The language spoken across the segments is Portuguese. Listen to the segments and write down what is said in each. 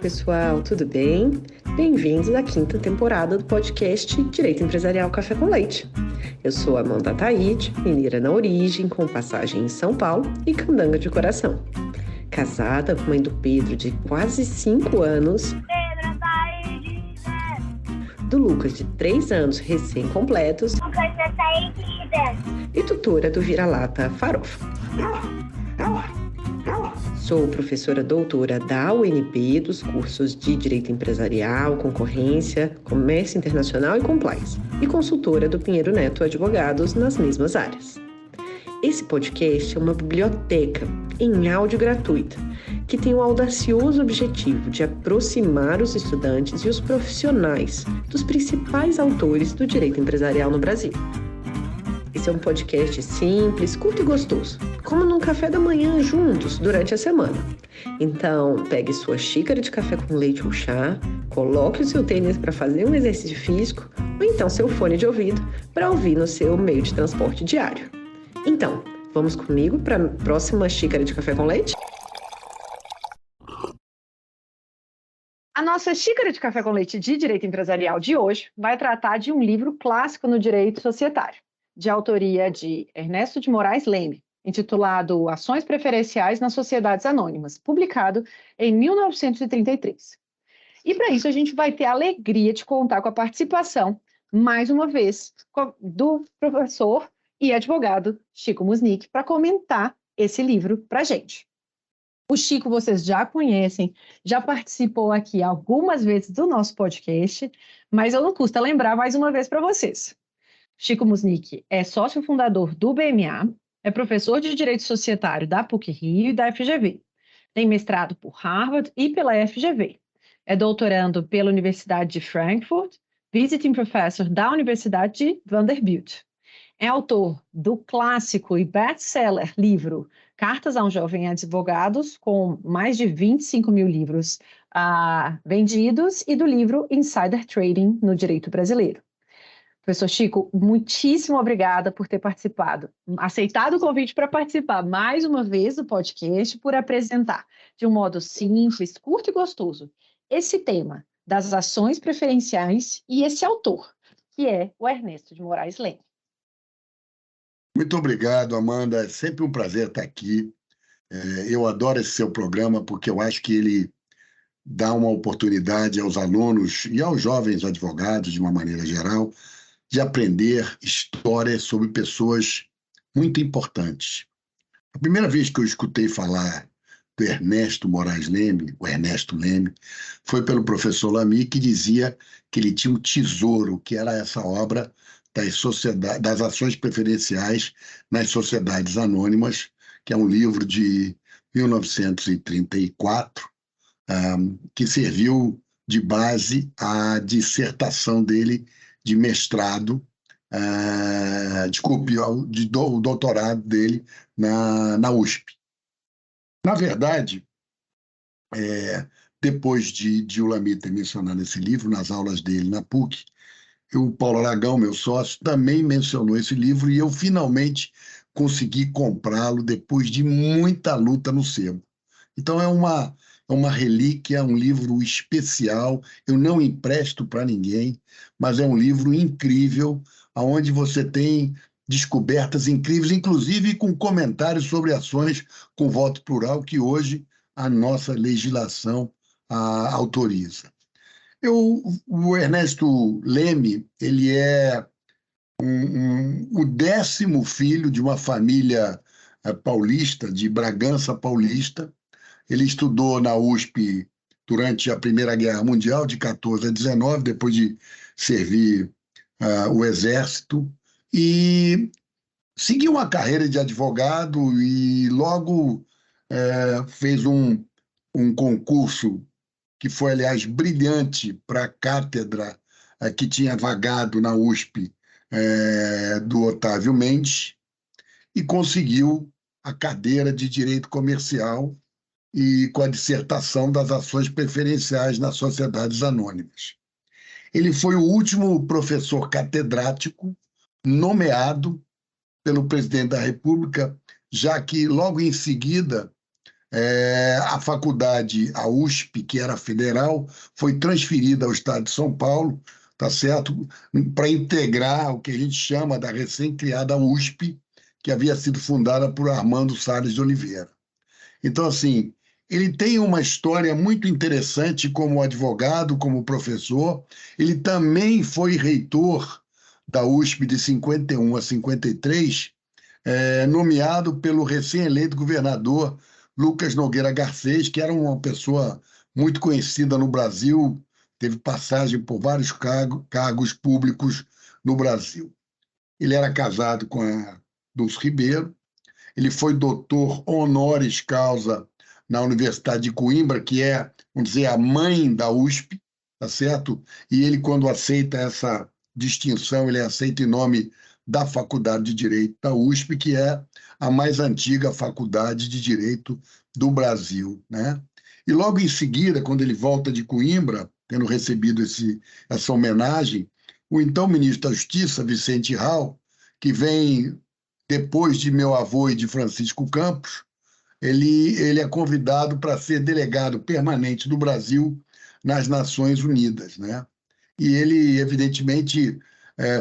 pessoal, tudo bem? Bem-vindos à quinta temporada do podcast Direito Empresarial Café com Leite. Eu sou Amanda Taide, mineira na origem, com passagem em São Paulo e candanga de coração. Casada, mãe do Pedro, de quase 5 anos, Pedro, Taide, do Lucas, de 3 anos recém-completos, Lucas, Taide, e tutora do vira-lata Farofa. Sou professora doutora da UNB dos cursos de Direito Empresarial, Concorrência, Comércio Internacional e Compliance, e consultora do Pinheiro Neto Advogados nas mesmas áreas. Esse podcast é uma biblioteca em áudio gratuita, que tem o audacioso objetivo de aproximar os estudantes e os profissionais dos principais autores do direito empresarial no Brasil. Esse é um podcast simples, curto e gostoso, como num café da manhã juntos durante a semana. Então, pegue sua xícara de café com leite ou chá, coloque o seu tênis para fazer um exercício físico, ou então seu fone de ouvido para ouvir no seu meio de transporte diário. Então, vamos comigo para a próxima xícara de café com leite? A nossa xícara de café com leite de direito empresarial de hoje vai tratar de um livro clássico no direito societário, de autoria de Ernesto de Moraes Leme, intitulado Ações Preferenciais nas Sociedades Anônimas, publicado em 1933. E para isso a gente vai ter a alegria de contar com a participação, mais uma vez, do professor e advogado Chico Musnick, para comentar esse livro para a gente. O Chico vocês já conhecem, já participou aqui algumas vezes do nosso podcast, mas eu não custa lembrar mais uma vez para vocês. Chico Musnick é sócio fundador do BMA, é professor de Direito Societário da PUC-Rio e da FGV. Tem mestrado por Harvard e pela FGV. É doutorando pela Universidade de Frankfurt, visiting professor da Universidade de Vanderbilt. É autor do clássico e best-seller livro Cartas a um Jovem Advogado, com mais de 25 mil livros vendidos, e do livro Insider Trading no Direito Brasileiro. Professor Chico, muitíssimo obrigada por ter participado, aceitado o convite para participar mais uma vez do podcast, por apresentar de um modo simples, curto e gostoso esse tema das ações preferenciais e esse autor, que é o Ernesto de Moraes Leme. Muito obrigado, Amanda. É sempre um prazer estar aqui. Eu adoro esse seu programa porque eu acho que ele dá uma oportunidade aos alunos e aos jovens advogados, de uma maneira geral, de aprender história sobre pessoas muito importantes. A primeira vez que eu escutei falar do Ernesto Moraes Leme, o Ernesto Leme, foi pelo professor Lamy, que dizia que ele tinha um tesouro, que era essa obra das ações preferenciais nas sociedades anônimas, que é um livro de 1934, que serviu de base à dissertação dele de mestrado, o doutorado dele na USP. Na verdade, depois de o Lamy ter mencionado esse livro nas aulas dele na PUC, o Paulo Aragão, meu sócio, também mencionou esse livro e eu finalmente consegui comprá-lo depois de muita luta no sebo. Então é uma relíquia, um livro especial, eu não empresto para ninguém, mas é um livro incrível, onde você tem descobertas incríveis, inclusive com comentários sobre ações com voto plural, que hoje a nossa legislação autoriza. O Ernesto Leme, ele é o 10º filho de uma família paulista, de Bragança Paulista. Ele estudou na USP durante a Primeira Guerra Mundial, de 14 a 19, depois de servir o Exército, e seguiu uma carreira de advogado e logo fez um concurso que foi, aliás, brilhante para a cátedra que tinha vagado na USP do Otávio Mendes, e conseguiu a cadeira de Direito Comercial e com a dissertação das ações preferenciais nas sociedades anônimas. Ele foi o último professor catedrático nomeado pelo presidente da República, já que logo em seguida A faculdade, a USP, que era federal, foi transferida ao estado de São Paulo, tá certo? Para integrar o que a gente chama da recém-criada USP, que havia sido fundada por Armando Salles de Oliveira. Então, assim, ele tem uma história muito interessante como advogado, como professor. Ele também foi reitor da USP de 51 a 53, nomeado pelo recém-eleito governador Lucas Nogueira Garcês, que era uma pessoa muito conhecida no Brasil, teve passagem por vários cargos públicos no Brasil. Ele era casado com a Dulce Ribeiro, ele foi doutor honoris causa na Universidade de Coimbra, que é, vamos dizer, a mãe da USP, tá certo? E ele, quando aceita essa distinção, ele aceita em nome da Faculdade de Direito da USP, que é a mais antiga faculdade de Direito do Brasil, né? E logo em seguida, quando ele volta de Coimbra, tendo recebido essa homenagem, o então ministro da Justiça, Vicente Rau, que vem depois de meu avô e de Francisco Campos, ele é convidado para ser delegado permanente do Brasil nas Nações Unidas, né? E ele, evidentemente,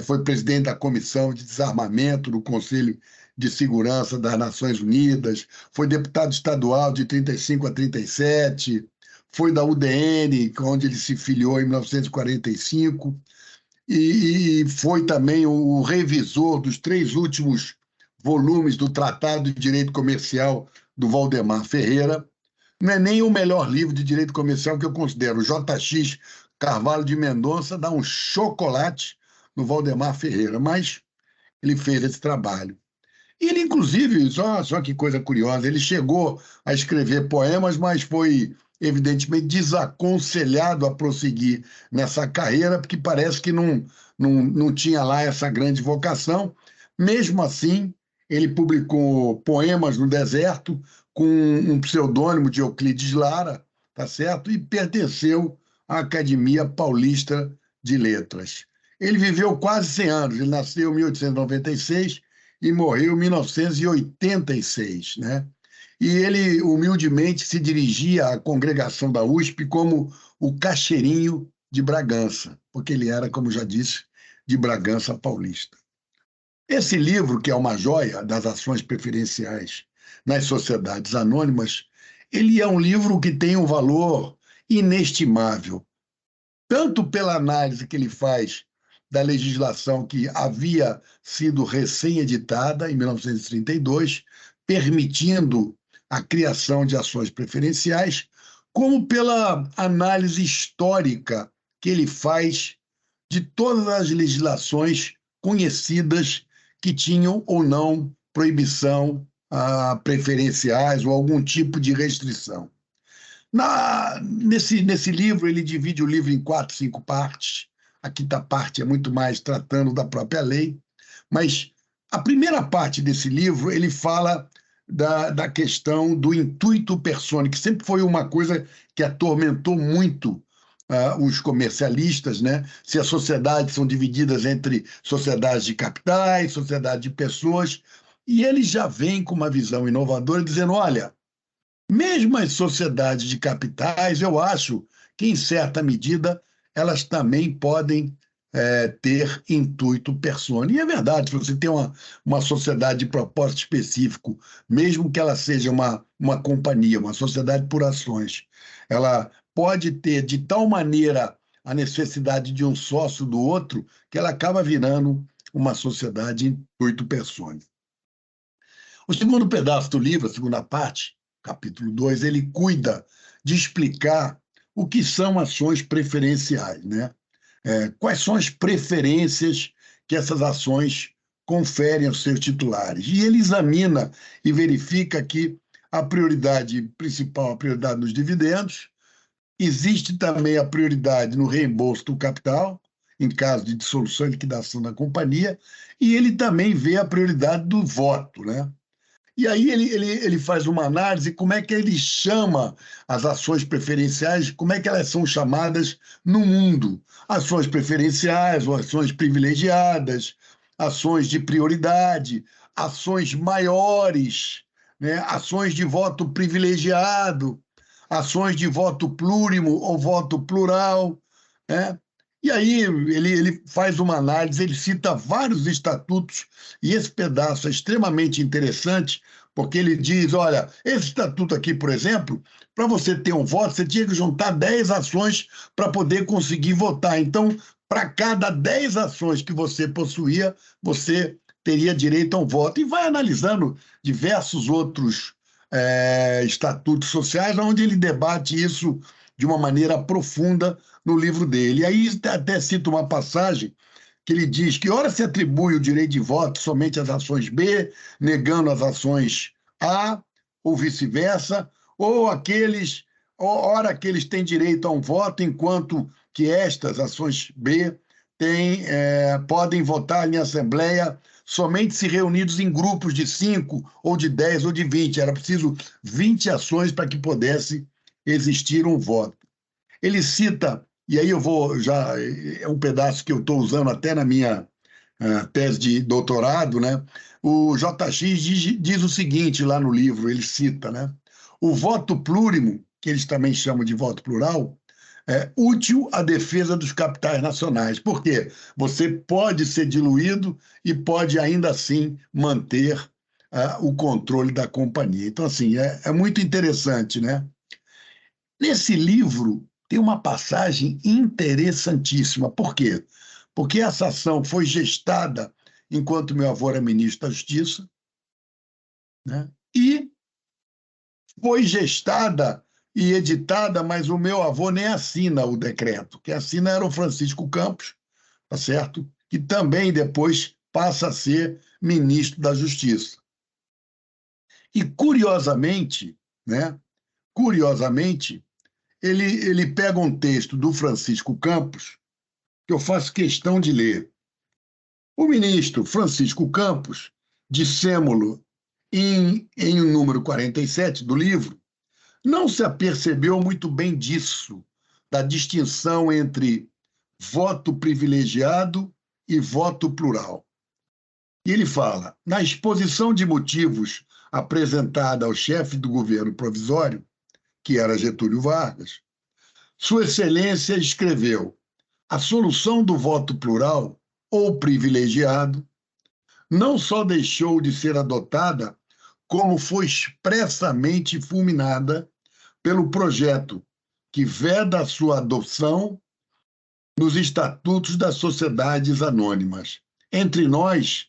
foi presidente da Comissão de Desarmamento do Conselho de Segurança das Nações Unidas, foi deputado estadual de 35 a 37, foi da UDN, onde ele se filiou em 1945, e foi também o revisor dos 3 últimos volumes do Tratado de Direito Comercial do Valdemar Ferreira. Não é nem o melhor livro de direito comercial que eu considero. O J.X. Carvalho de Mendonça dá um chocolate no Valdemar Ferreira, mas ele fez esse trabalho. E ele, inclusive, só que coisa curiosa, ele chegou a escrever poemas, mas foi, evidentemente, desaconselhado a prosseguir nessa carreira, porque parece que não tinha lá essa grande vocação. Mesmo assim, ele publicou Poemas no Deserto, com um pseudônimo de Euclides Lara, tá certo? E pertenceu à Academia Paulista de Letras. Ele viveu quase 100 anos, ele nasceu em 1896 e morreu em 1986, né? E ele, humildemente, se dirigia à congregação da USP como o Caixeirinho de Bragança, porque ele era, como já disse, de Bragança Paulista. Esse livro, que é uma joia das ações preferenciais nas sociedades anônimas, ele é um livro que tem um valor inestimável, tanto pela análise que ele faz da legislação que havia sido recém-editada em 1932, permitindo a criação de ações preferenciais, como pela análise histórica que ele faz de todas as legislações conhecidas que tinham ou não proibição a preferenciais ou algum tipo de restrição. Nesse livro, ele divide o livro em 4, 5 partes. A quinta parte é muito mais tratando da própria lei, mas a primeira parte desse livro, ele fala da questão do intuito personae, que sempre foi uma coisa que atormentou muito os comercialistas, né? Se as sociedades são divididas entre sociedades de capitais, sociedade de pessoas, e ele já vem com uma visão inovadora, dizendo, olha, mesmo as sociedades de capitais, eu acho que, em certa medida, elas também podem ter intuito personae. E é verdade, se você tem uma sociedade de propósito específico, mesmo que ela seja uma companhia, uma sociedade por ações, ela pode ter de tal maneira a necessidade de um sócio do outro que ela acaba virando uma sociedade intuito personae. O segundo pedaço do livro, a segunda parte, capítulo 2, ele cuida de explicar o que são ações preferenciais, né? Quais são as preferências que essas ações conferem aos seus titulares. E ele examina e verifica que a prioridade principal, a prioridade nos dividendos, existe também a prioridade no reembolso do capital, em caso de dissolução e liquidação da companhia, e ele também vê a prioridade do voto, né? E aí ele faz uma análise como é que ele chama as ações preferenciais, como é que elas são chamadas no mundo. Ações preferenciais ou ações privilegiadas, ações de prioridade, ações maiores, né? Ações de voto privilegiado, ações de voto plurimo ou voto plural, né? E aí ele faz uma análise, ele cita vários estatutos, e esse pedaço é extremamente interessante, porque ele diz, olha, esse estatuto aqui, por exemplo, para você ter um voto, você tinha que juntar 10 ações para poder conseguir votar. Então, para cada 10 ações que você possuía, você teria direito a um voto. E vai analisando diversos outros estatutos sociais, onde ele debate isso de uma maneira profunda no livro dele. E aí até cito uma passagem que ele diz que ora se atribui o direito de voto somente às ações B, negando as ações A, ou vice-versa, ou ora aqueles têm direito a um voto, enquanto que estas ações B podem votar em assembleia somente se reunidos em grupos de 5, ou de 10, ou de 20. Era preciso 20 ações para que pudesse existir um voto. Ele cita, e aí é um pedaço que eu estou usando até na minha tese de doutorado, né? O JX diz o seguinte lá no livro, ele cita, né? O voto plurimo, que eles também chamam de voto plural, é útil à defesa dos capitais nacionais. Por quê? Você pode ser diluído e pode ainda assim manter o controle da companhia. Então, assim, é muito interessante, né? Nesse livro tem uma passagem interessantíssima. Por quê? Porque essa ação foi gestada enquanto meu avô era ministro da Justiça, né? E foi gestada e editada, mas o meu avô nem assina o decreto. Quem assina era o Francisco Campos, tá certo? Que também depois passa a ser ministro da Justiça. E, curiosamente, né? Curiosamente, ele pega um texto do Francisco Campos, que eu faço questão de ler. O ministro Francisco Campos, dissemo-lo em número 47 do livro, não se apercebeu muito bem disso, da distinção entre voto privilegiado e voto plural. E ele fala, na exposição de motivos apresentada ao chefe do governo provisório, que era Getúlio Vargas, Sua Excelência escreveu: a solução do voto plural ou privilegiado não só deixou de ser adotada, como foi expressamente fulminada pelo projeto que veda a sua adoção nos estatutos das sociedades anônimas. Entre nós,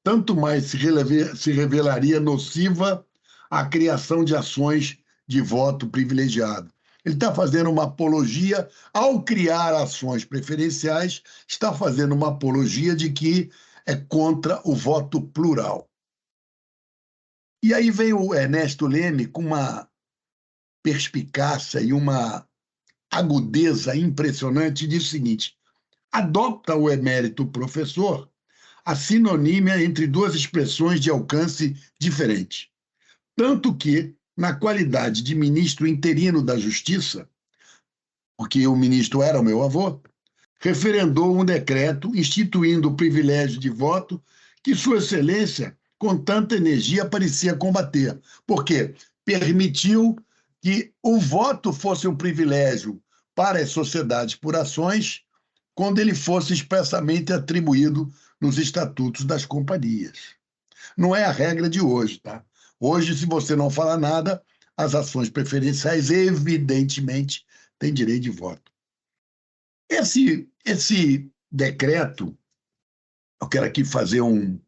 tanto mais se revelaria nociva a criação de ações de voto privilegiado. Ele está fazendo uma apologia, ao criar ações preferenciais, está fazendo uma apologia de que é contra o voto plural. E aí vem o Ernesto Leme com uma perspicácia e uma agudeza impressionante e diz o seguinte: adopta o emérito professor a sinonímia entre duas expressões de alcance diferente. Tanto que, na qualidade de ministro interino da Justiça, porque o ministro era o meu avô, referendou um decreto instituindo o privilégio de voto que Sua Excelência, com tanta energia, parecia combater. Por quê? Permitiu que o voto fosse um privilégio para as sociedades por ações, quando ele fosse expressamente atribuído nos estatutos das companhias. Não é a regra de hoje, tá? Hoje, se você não fala nada, as ações preferenciais, evidentemente, têm direito de voto. Esse decreto, eu quero aqui fazer um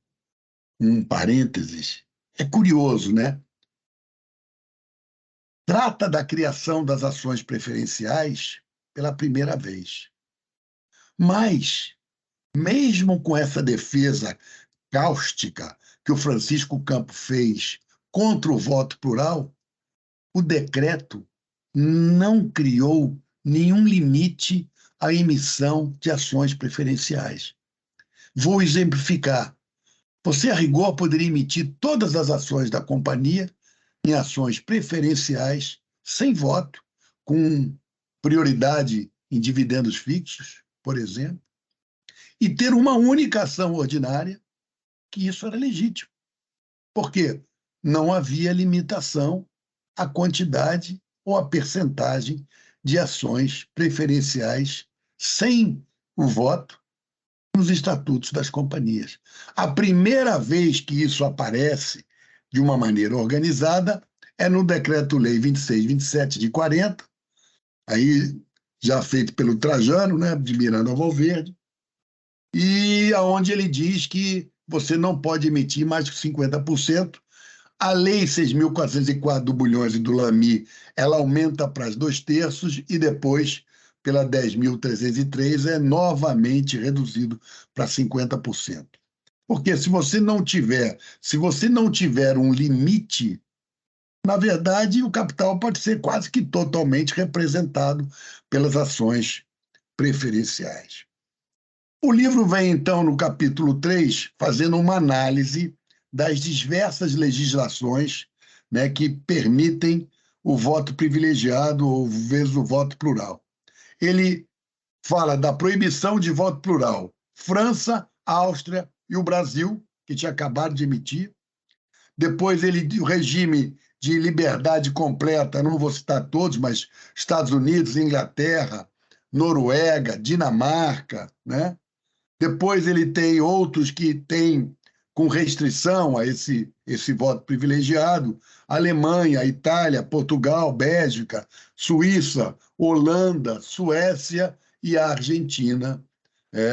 parênteses, é curioso, né? Trata da criação das ações preferenciais pela primeira vez. Mas, mesmo com essa defesa cáustica que o Francisco Campos fez contra o voto plural, o decreto não criou nenhum limite à emissão de ações preferenciais. Vou exemplificar. Você, a rigor, poderia emitir todas as ações da companhia em ações preferenciais, sem voto, com prioridade em dividendos fixos, por exemplo, e ter uma única ação ordinária, que isso era legítimo. Por quê? não havia limitação à quantidade ou à percentagem de ações preferenciais sem o voto nos estatutos das companhias. A primeira vez que isso aparece de uma maneira organizada é no Decreto-Lei 2627 de 40, aí já feito pelo Trajano, né, de Miranda Valverde, e aonde ele diz que você não pode emitir mais de 50%. A Lei 6.404 do Bulhões e do Lamy, ela aumenta para os 2/3 e depois, pela 10.303, é novamente reduzido para 50%. Porque se você não tiver um limite, na verdade, o capital pode ser quase que totalmente representado pelas ações preferenciais. O livro vem, então, no capítulo 3, fazendo uma análise das diversas legislações, né, que permitem o voto privilegiado ou, às vezes, o voto plural. Ele fala da proibição de voto plural. França, Áustria e o Brasil, que tinha acabado de emitir. Depois, o regime de liberdade completa, não vou citar todos, mas Estados Unidos, Inglaterra, Noruega, Dinamarca, né? Depois ele tem outros que têm com restrição a esse voto privilegiado: Alemanha, Itália, Portugal, Bélgica, Suíça, Holanda, Suécia e a Argentina.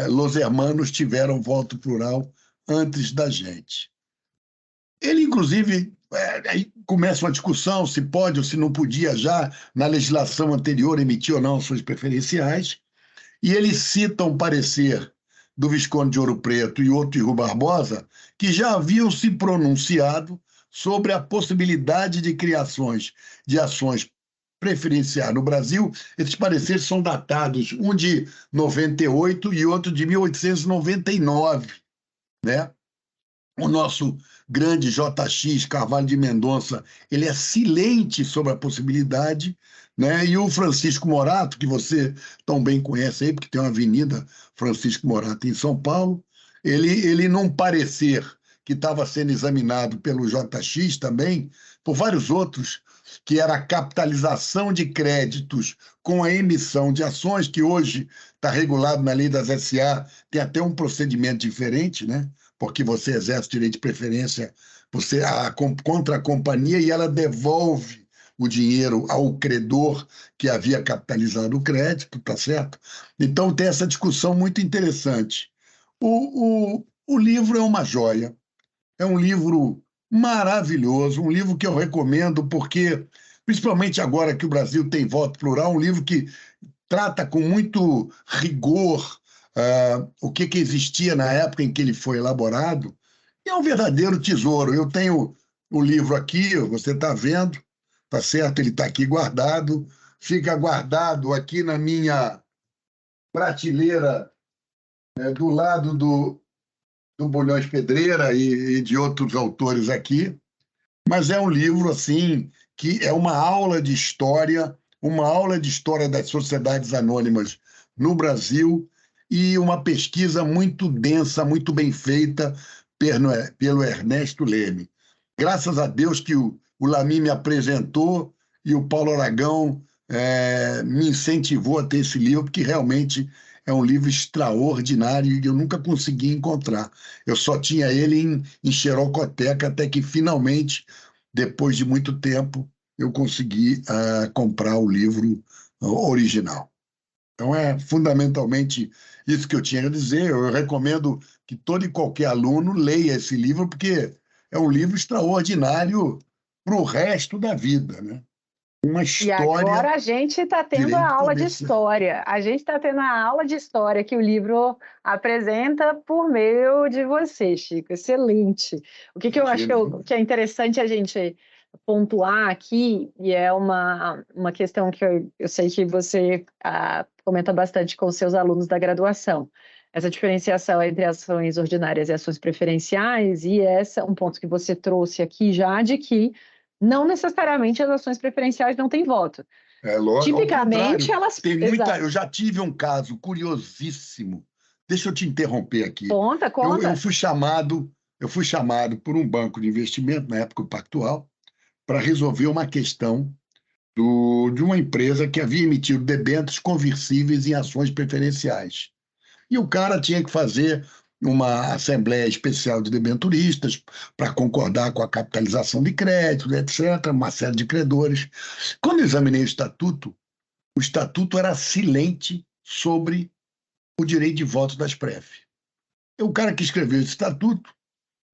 Los hermanos tiveram voto plural antes da gente. Ele, inclusive, aí começa uma discussão se pode ou se não podia já, na legislação anterior, emitir ou não ações preferenciais, e ele cita um parecer do Visconde de Ouro Preto e outro de Rui Barbosa, que já haviam se pronunciado sobre a possibilidade de criações de ações preferenciais no Brasil. Esses pareceres são datados, um de 98 e outro de 1899, né? O nosso grande JX Carvalho de Mendonça, ele é silente sobre a possibilidade, né? E o Francisco Morato, que você tão bem conhece aí, porque tem uma avenida Francisco Morato em São Paulo, ele num parecer que estava sendo examinado pelo JX também, por vários outros, que era a capitalização de créditos com a emissão de ações, que hoje está regulado na lei das SA, tem até um procedimento diferente, né? Porque você exerce direito de preferência contra a companhia e ela devolve o dinheiro ao credor que havia capitalizado o crédito, tá certo? Então tem essa discussão muito interessante. O livro é uma joia, é um livro maravilhoso, um livro que eu recomendo porque, principalmente agora que o Brasil tem voto plural, um livro que trata com muito rigor o que existia na época em que ele foi elaborado, e é um verdadeiro tesouro. Eu tenho o livro aqui, você está vendo, tá certo? Ele está aqui guardado, fica guardado aqui na minha prateleira, do lado do Bulhões Pedreira e de outros autores aqui, mas é um livro assim que é uma aula de história das sociedades anônimas no Brasil, e uma pesquisa muito densa, muito bem feita pelo Ernesto Leme. Graças a Deus que o Lamy me apresentou e o Paulo Aragão me incentivou a ter esse livro, porque realmente é um livro extraordinário e eu nunca consegui encontrar. Eu só tinha ele em xerocoteca, até que finalmente, depois de muito tempo, eu consegui comprar o livro original. Então, é fundamentalmente isso que eu tinha a dizer. Eu recomendo que todo e qualquer aluno leia esse livro, porque é um livro extraordinário para o resto da vida, né? Uma história. E agora a gente está tendo a aula de história. A gente está tendo a aula de história que o livro apresenta por meio de você, Chico. Excelente. O que eu acho que é interessante a gente pontuar aqui, e é uma questão que eu sei que você comenta bastante com os seus alunos da graduação, essa diferenciação entre ações ordinárias e ações preferenciais, e esse é um ponto que você trouxe aqui já, de que não necessariamente as ações preferenciais não têm voto. Lógico, tipicamente elas... Tem eu já tive um caso curiosíssimo. Deixa eu te interromper aqui. Conta. Eu fui chamado eu fui chamado por um banco de investimento, na época o Pactual, para resolver uma questão de uma empresa que havia emitido debêntures conversíveis em ações preferenciais. E o cara tinha que fazer uma assembleia especial de debenturistas para concordar com a capitalização de crédito, etc., uma série de credores. Quando eu examinei o estatuto era silente sobre o direito de voto das PREF. O cara que escreveu esse estatuto,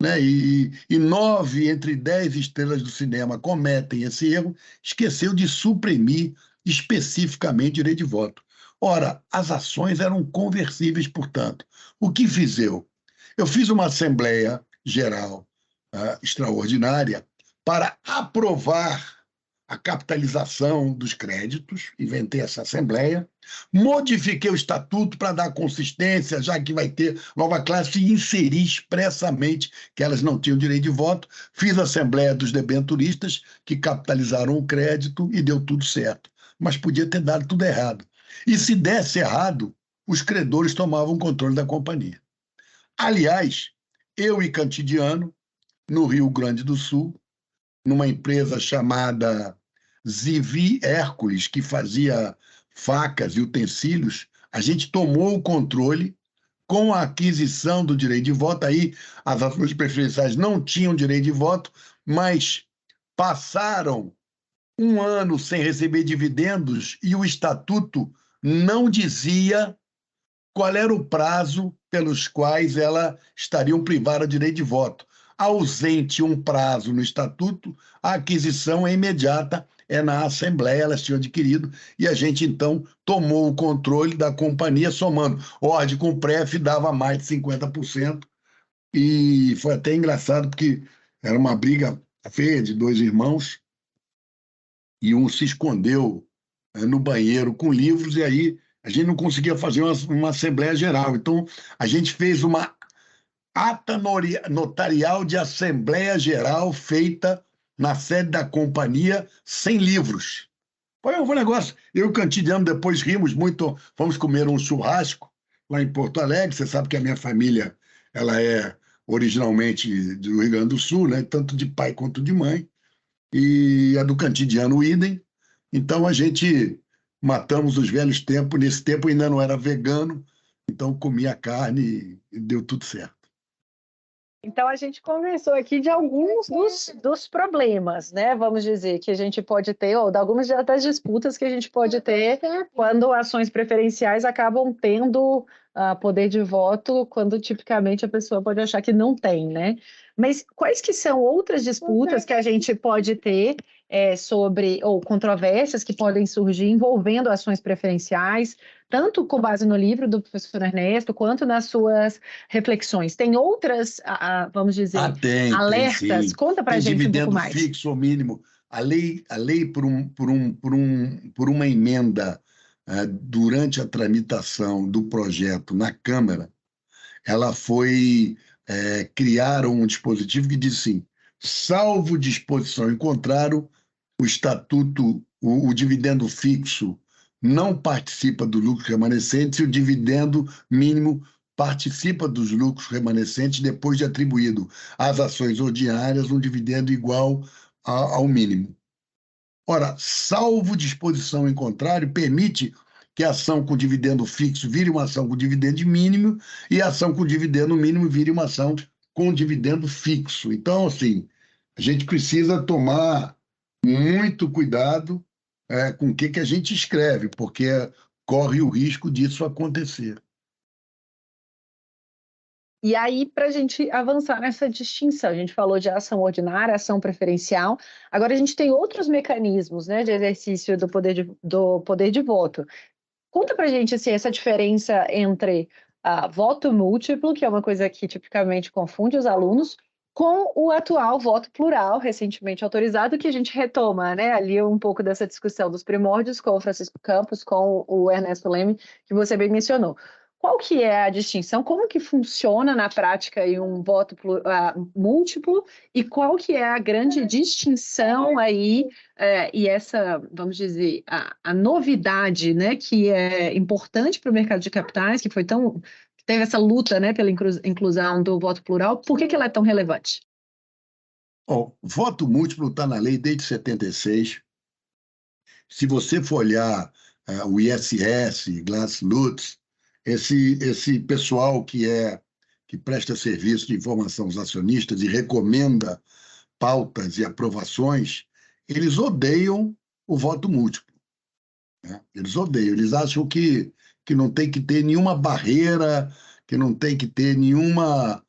né, e 9 entre 10 estrelas do cinema cometem esse erro, esqueceu de suprimir especificamente o direito de voto. Ora, as ações eram conversíveis, portanto. O que fiz eu? Eu fiz uma Assembleia Geral extraordinária para aprovar a capitalização dos créditos, inventei essa Assembleia, modifiquei o estatuto para dar consistência, já que vai ter nova classe, e inseri expressamente que elas não tinham direito de voto, fiz a Assembleia dos debenturistas, que capitalizaram o crédito e deu tudo certo. Mas podia ter dado tudo errado. E se desse errado, os credores tomavam controle da companhia. Aliás, eu e Cantidiano, no Rio Grande do Sul, numa empresa chamada Zivi Hércules, que fazia facas e utensílios, a gente tomou o controle com a aquisição do direito de voto. Aí as ações preferenciais não tinham direito de voto, mas passaram um ano sem receber dividendos e o estatuto não dizia qual era o prazo pelos quais elas estariam privadas de direito de voto. Ausente um prazo no estatuto, a aquisição é imediata, é na Assembleia, elas tinham adquirido, e a gente, então, tomou o controle da companhia, somando ordem com PREF, dava mais de 50%, e foi até engraçado, porque era uma briga feia de dois irmãos, e um se escondeu no banheiro com livros, e aí a gente não conseguia fazer uma Assembleia Geral. Então, a gente fez uma ata notarial de Assembleia Geral feita na sede da companhia, sem livros. Foi um negócio. Eu e o Cantidiano depois rimos muito, fomos comer um churrasco lá em Porto Alegre. Você sabe que a minha família ela é originalmente do Rio Grande do Sul, né? Tanto de pai quanto de mãe. E a do Cantidiano, o idem. Então, a gente matamos os velhos tempos. Nesse tempo, ainda não era vegano, então comia carne e deu tudo certo. Então, a gente conversou aqui de alguns dos problemas, né? Vamos dizer, que a gente pode ter, ou de algumas das disputas que a gente pode ter quando ações preferenciais acabam tendo poder de voto, quando tipicamente a pessoa pode achar que não tem, né? Mas quais que são outras disputas que a gente pode ter sobre, ou controvérsias que podem surgir envolvendo ações preferenciais, tanto com base no livro do professor Ernesto, quanto nas suas reflexões? Tem outras, vamos dizer, alertas? Tem, sim. Conta para a gente um pouco mais. Dividendo fixo ou mínimo. A lei por uma emenda durante a tramitação do projeto na Câmara, ela foi criar um dispositivo que diz assim: salvo disposição em contrário, o estatuto, o dividendo fixo não participa do lucro remanescente e o dividendo mínimo participa dos lucros remanescentes depois de atribuído às ações ordinárias um dividendo igual ao mínimo. Ora, salvo disposição em contrário, permite que a ação com dividendo fixo vire uma ação com dividendo mínimo e a ação com dividendo mínimo vire uma ação com dividendo fixo. Então, assim, a gente precisa tomar muito cuidado com o que a gente escreve, porque corre o risco disso acontecer. E aí, para a gente avançar nessa distinção, a gente falou de ação ordinária, ação preferencial, agora a gente tem outros mecanismos, né, de exercício do poder de voto. Conta para a gente assim, essa diferença entre voto múltiplo, que é uma coisa que tipicamente confunde os alunos, com o atual voto plural, recentemente autorizado, que a gente retoma, né, ali um pouco dessa discussão dos primórdios com o Francisco Campos, com o Ernesto Leme, que você bem mencionou. Qual que é a distinção? Como que funciona na prática aí um voto múltiplo? E qual que é a grande distinção aí e essa, vamos dizer, a novidade, né, que é importante para o mercado de capitais, que teve essa luta, né, pela inclusão do voto plural. Por que ela é tão relevante? Bom, voto múltiplo está na lei desde 76. Se você for olhar o ISS, Glass Lutz, esse pessoal que presta serviço de informação aos acionistas e recomenda pautas e aprovações, eles odeiam o voto múltiplo, né? Eles odeiam, eles acham que não tem que ter nenhuma barreira, que não tem que ter nenhum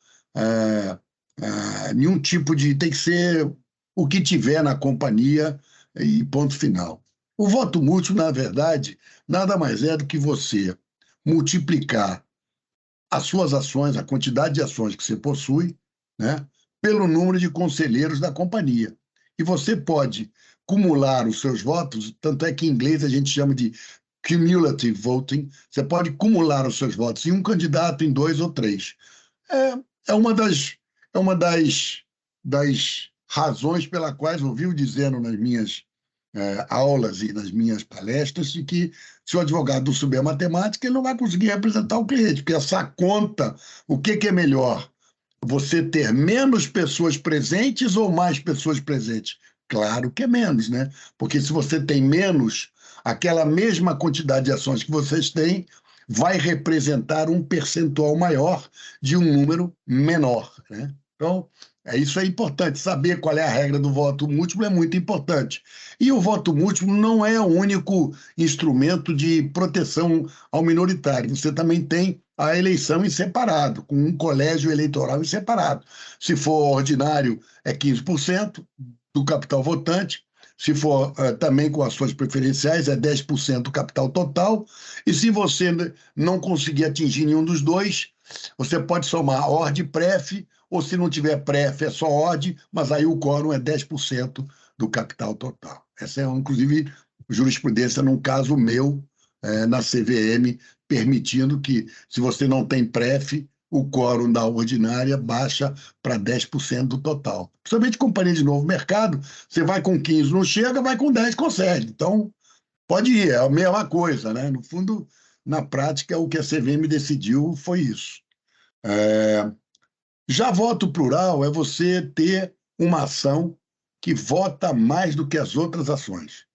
tipo de... Tem que ser o que tiver na companhia e ponto final. O voto múltiplo, na verdade, nada mais é do que você multiplicar as suas ações, a quantidade de ações que você possui, né, pelo número de conselheiros da companhia. E você pode cumular os seus votos, tanto é que em inglês a gente chama de cumulative voting, você pode cumular os seus votos em um candidato, em 2 ou 3. É uma das razões pela quais eu vivo dizendo nas minhas aulas e nas minhas palestras de que se o advogado não souber matemática, ele não vai conseguir representar o cliente, porque essa conta, o que é melhor? Você ter menos pessoas presentes ou mais pessoas presentes? Claro que é menos, né? Porque se você tem menos, aquela mesma quantidade de ações que vocês têm vai representar um percentual maior de um número menor, né? Então, isso é importante, saber qual é a regra do voto múltiplo é muito importante. E o voto múltiplo não é o único instrumento de proteção ao minoritário. Você também tem a eleição em separado, com um colégio eleitoral em separado. Se for ordinário, é 15% do capital votante. Se for também com ações preferenciais, é 10% do capital total. E se você não conseguir atingir nenhum dos dois, você pode somar ORD e PREF, ou se não tiver PREF, é só ORD, mas aí o quórum é 10% do capital total. Essa é, inclusive, jurisprudência num caso meu, na CVM, permitindo que, se você não tem PREF, o quórum da ordinária baixa para 10% do total. Principalmente companhia de novo mercado, você vai com 15, não chega, vai com 10, consegue. Então, pode ir, é a mesma coisa, né? No fundo, na prática, o que a CVM decidiu foi isso. Já voto plural é você ter uma ação que vota mais do que as outras ações.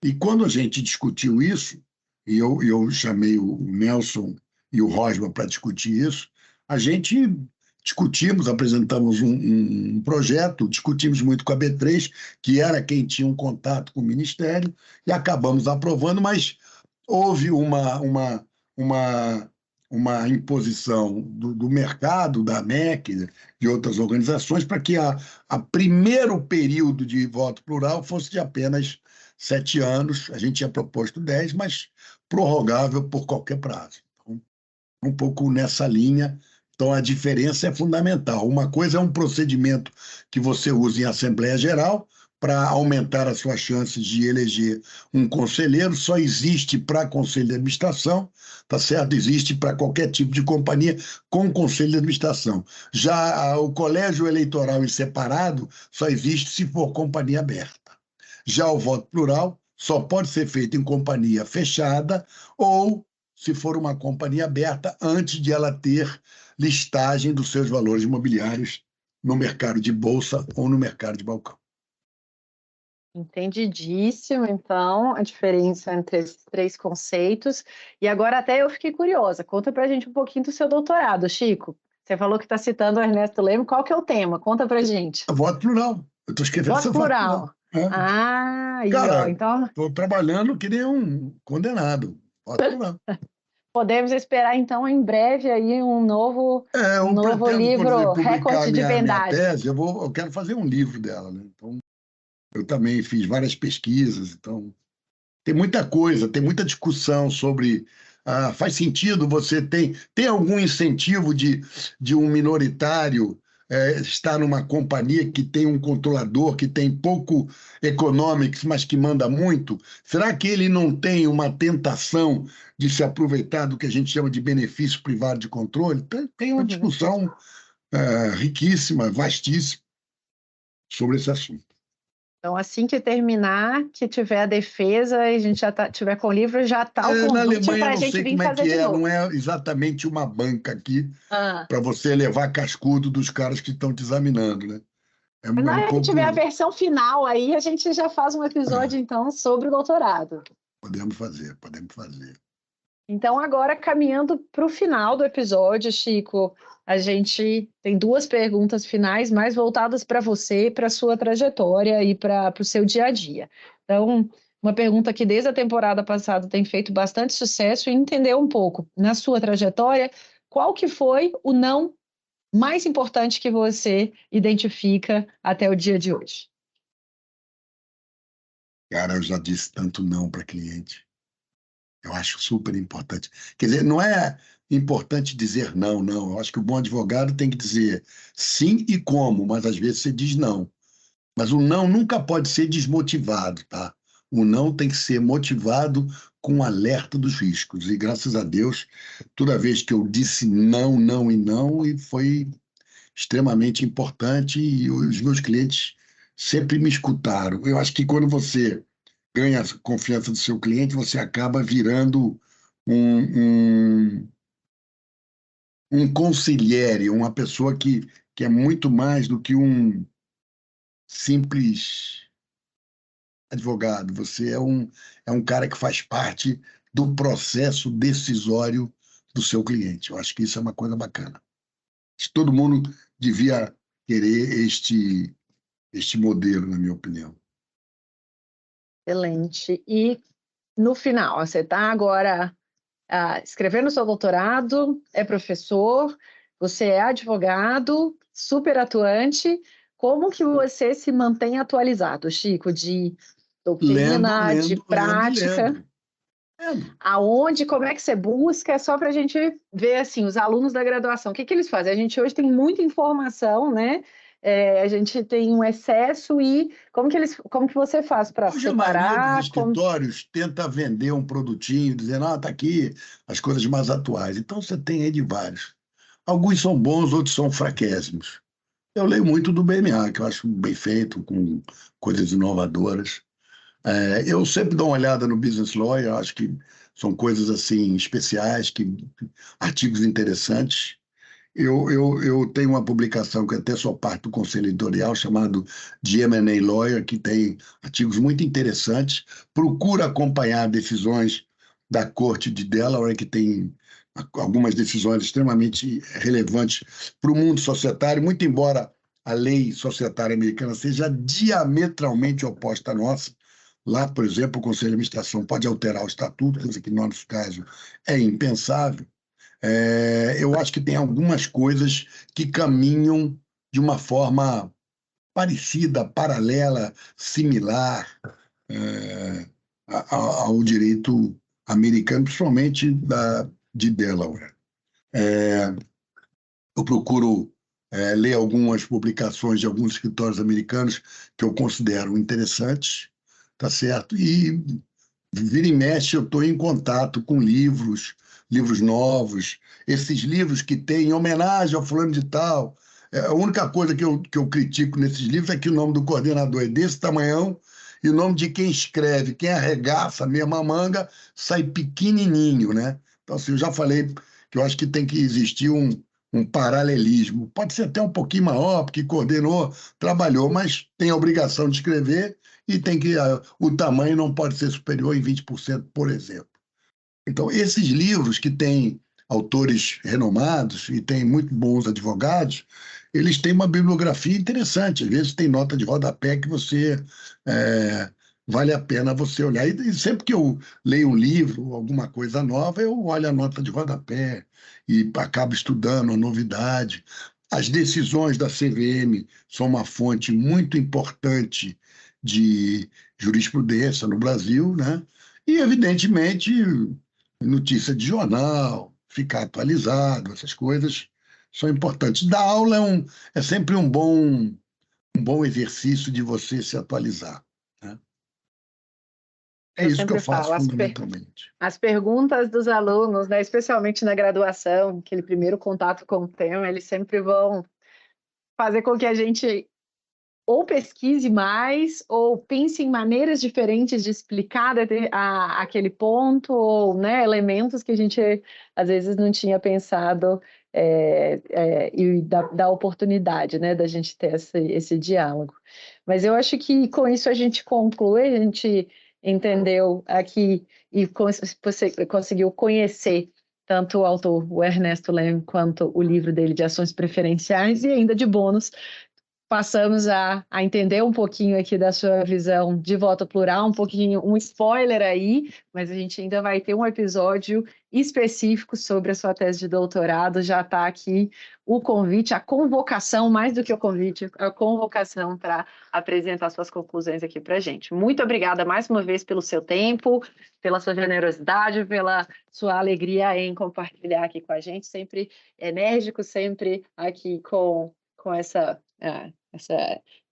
E quando a gente discutiu isso, e eu chamei o Nelson e o Rosman para discutir isso, a gente discutimos, apresentamos um projeto, discutimos muito com a B3, que era quem tinha um contato com o Ministério, e acabamos aprovando, mas houve uma imposição do mercado, da ANEC, de outras organizações, para que a primeiro período de voto plural fosse de apenas 7 anos. A gente tinha proposto 10, mas prorrogável por qualquer prazo. Então, um pouco nessa linha. Então, a diferença é fundamental. Uma coisa é um procedimento que você usa em Assembleia Geral para aumentar as suas chances de eleger um conselheiro, só existe para conselho de administração, tá certo? Existe para qualquer tipo de companhia com conselho de administração. Já o colégio eleitoral em separado só existe se for companhia aberta. Já o voto plural só pode ser feito em companhia fechada ou se for uma companhia aberta antes de ela ter listagem dos seus valores imobiliários no mercado de bolsa ou no mercado de balcão. Entendidíssimo, então, a diferença entre esses 3 conceitos. E agora até eu fiquei curiosa. Conta para a gente um pouquinho do seu doutorado, Chico. Você falou que está citando o Ernesto Leme. Qual que é o tema? Conta para a gente. Voto plural. Eu estou escrevendo Voto plural. Cara, então estou trabalhando que nem um condenado. Voto plural. podemos esperar, então, em breve aí um novo livro, Recorde de Vendagem. Minha tese, eu quero fazer um livro dela, né? Então, eu também fiz várias pesquisas, então tem muita coisa, tem muita discussão sobre faz sentido você tem algum incentivo de um minoritário estar numa companhia que tem um controlador, que tem pouco economics, mas que manda muito? Será que ele não tem uma tentação de se aproveitar do que a gente chama de benefício privado de controle? Tem uma discussão riquíssima, vastíssima sobre esse assunto. Então, assim que terminar, que tiver a defesa e a gente já tiver com o livro, já está o Na convite Alemanha, para a não gente sei vir como é fazer que de é, novo. não é exatamente uma banca aqui Ah. para você levar cascudo dos caras que estão te examinando, né? É Mas na um hora que tiver a pouco. versão final, aí a gente já faz um episódio, então, sobre o doutorado. Podemos fazer, podemos fazer. Então, agora, caminhando para o final do episódio, Chico, a gente tem duas perguntas finais mais voltadas para você, para a sua trajetória e para o seu dia a dia. Então, uma pergunta que desde a temporada passada tem feito bastante sucesso e entender um pouco, na sua trajetória, qual que foi o não mais importante que você identifica até o dia de hoje? Cara, eu já disse tanto não para cliente. Eu acho super importante. Quer dizer, não é importante dizer não, não. Eu acho que o bom advogado tem que dizer sim e como, mas às vezes você diz não. Mas o não nunca pode ser desmotivado, tá? O não tem que ser motivado com alerta dos riscos. E graças a Deus, toda vez que eu disse não, não e não, e foi extremamente importante e os meus clientes sempre me escutaram. Eu acho que quando você ganha a confiança do seu cliente, você acaba virando um, um consigliere, uma pessoa que é muito mais do que um simples advogado. Você é um cara que faz parte do processo decisório do seu cliente. Eu acho que isso é uma coisa bacana. Acho que todo mundo devia querer este modelo, na minha opinião. Excelente. E no final, você está agora escrevendo seu doutorado, é professor, você é advogado, super atuante. Como que você se mantém atualizado, Chico, de Lendo, doutrina, de lendo, lendo e prática? lendo. Lendo. Aonde, como é que você busca? É só para a gente ver assim, os alunos da graduação, o que que eles fazem? A gente hoje tem muita informação, né? A gente tem um excesso e como que você faz para Hoje a maioria dos separar? escritórios tenta vender um produtinho, dizendo, tá aqui as coisas mais atuais. Então você tem aí de vários. Alguns são bons, outros são fraquésimos. Eu leio muito do BMA, que eu acho bem feito, com coisas inovadoras. Eu sempre dou uma olhada no Business Law, eu acho que são coisas assim especiais, artigos interessantes. Eu tenho uma publicação que até sou parte do conselho editorial, chamado de M&A Lawyer, que tem artigos muito interessantes. Procura acompanhar decisões da Corte de Delaware, que tem algumas decisões extremamente relevantes para o mundo societário, muito embora a lei societária americana seja diametralmente oposta à nossa. Lá, por exemplo, o Conselho de Administração pode alterar o estatuto, coisa que no nosso caso é impensável. Eu acho que tem algumas coisas que caminham de uma forma parecida, paralela, similar ao direito americano, principalmente de Delaware. Eu procuro ler algumas publicações de alguns escritórios americanos que eu considero interessantes, tá certo? E vira e mexe, eu estou em contato com livros novos, esses livros que têm homenagem ao fulano de tal. A única coisa que eu critico nesses livros é que o nome do coordenador é desse tamanhão e o nome de quem escreve, quem arregaça a mesma manga, sai pequenininho, né? Então, assim, eu já falei que eu acho que tem que existir um paralelismo. Pode ser até um pouquinho maior, porque coordenou, trabalhou, mas tem a obrigação de escrever e tem que o tamanho não pode ser superior em 20%, por exemplo. Então, esses livros que têm autores renomados e têm muito bons advogados, eles têm uma bibliografia interessante. Às vezes tem nota de rodapé que você vale a pena você olhar. E sempre que eu leio um livro, alguma coisa nova, eu olho a nota de rodapé e acabo estudando a novidade. As decisões da CVM são uma fonte muito importante de jurisprudência no Brasil, né? E, evidentemente, notícia de jornal, ficar atualizado, essas coisas são importantes. Dar aula é sempre um bom exercício de você se atualizar, né? É Eu isso que eu sempre faço falo, fundamentalmente. as perguntas dos alunos, né, especialmente na graduação, aquele primeiro contato com o tema, eles sempre vão fazer com que a gente ou pesquise mais, ou pense em maneiras diferentes de explicar aquele ponto, ou, né, elementos que a gente às vezes não tinha pensado, e da oportunidade, né, da gente ter esse diálogo. Mas eu acho que com isso a gente conclui, a gente entendeu aqui e você conseguiu conhecer tanto o autor, o Ernesto Leme, quanto o livro dele de ações preferenciais, e ainda de bônus, passamos a entender um pouquinho aqui da sua visão de voto plural, um pouquinho, um spoiler aí, mas a gente ainda vai ter um episódio específico sobre a sua tese de doutorado. Já está aqui o convite, a convocação, mais do que o convite, a convocação para apresentar suas conclusões aqui para a gente. Muito obrigada mais uma vez pelo seu tempo, pela sua generosidade, pela sua alegria em compartilhar aqui com a gente, sempre enérgico, sempre aqui com essa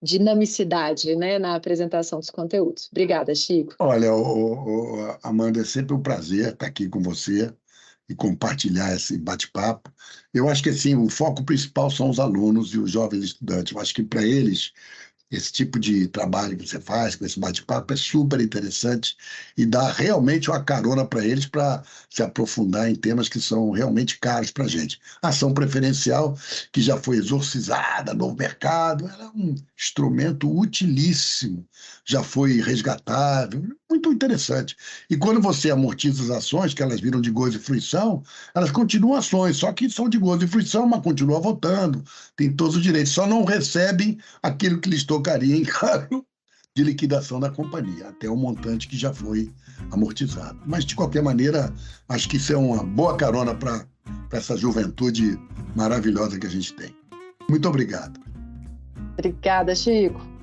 dinamicidade, né, na apresentação dos conteúdos. Obrigada, Chico. Olha, Amanda, é sempre um prazer estar aqui com você e compartilhar esse bate-papo. Eu acho que assim, o foco principal são os alunos e os jovens estudantes. Eu acho que para eles esse tipo de trabalho que você faz com esse bate-papo é super interessante e dá realmente uma carona para eles para se aprofundar em temas que são realmente caros para a gente. A ação preferencial, que já foi exorcizada no mercado, ela é um instrumento utilíssimo, já foi resgatável, muito interessante. E quando você amortiza as ações, que elas viram de gozo e fruição, elas continuam ações, só que são de gozo e fruição, mas continuam votando, tem todos os direitos, só não recebem aquilo que lhes tocaria em cargo de liquidação da companhia, até o montante que já foi amortizado. Mas, de qualquer maneira, acho que isso é uma boa carona para essa juventude maravilhosa que a gente tem. Muito obrigado. Obrigada, Chico.